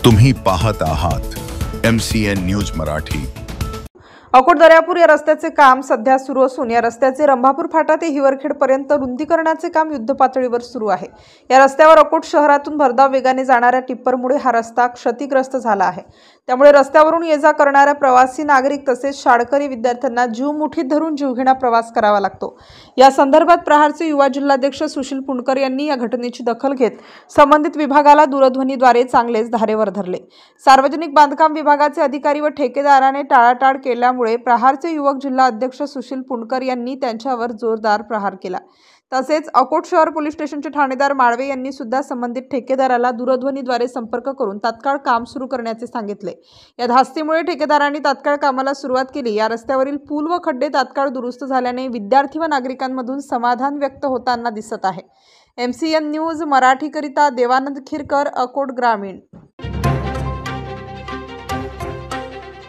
तुम्ही पाहत आहात MCN न्यूज मराठी। अकोट दर्यापूर या रस्त्याचे काम सध्या सुरू असून या रस्त्याचे रंभापूर फाटा ते हिवरखेड पर्यंत रुंदीकरणाचे काम युद्धपातळीवर सुरू आहे। या रस्त्यावर अकोट शहरातून भरधाव वेगाने जाणाऱ्या टिप्परमुळे हा रस्ता क्षतिग्रस्त झाला आहे। त्यामुळे रस्त्यावरून ये-जा करणाऱ्या प्रवासी नागरिक तसेच शाळकरी विद्यार्थ्यांना जीव मुठीत धरून जीवघेणा प्रवास करावा लागतो। या संदर्भात प्रहारचे युवा जिल्हाध्यक्ष सुशील पुणकर यांनी या घटनेची दखल घेत संबंधित विभागाला दूरध्वनीद्वारे चांगलेच धारेवर धरले। सार्वजनिक बांधकाम विभागाचे अधिकारी व ठेकेदाराने टाळाटाळ केल्यामुळे प्रहारचे युवक जिल्हा अध्यक्ष सुशील पुणकर यांनी त्यांच्यावर जोरदार प्रहार केला। तसेच अकोट शहर पोलीस स्टेशनचे ठाणेदार माळवे यांनी सुद्धा संबंधित ठेकेदाराला दूरध्वनीद्वारे संपर्क करून तात्काळ काम सुरू करण्याचे सांगितले। या धास्तीमुळे ठेकेदारांनी तात्काळ कामाला सुरुवात केली। या रस्त्यावरील पूल व खड्डे तात्काळ दुरुस्त झाल्याने विद्यार्थी व नागरिकांमधून समाधान व्यक्त होताना दिसत आहे। MCN न्यूज मराठी करिता देवानंद खिरकर, अकोट ग्रामीण।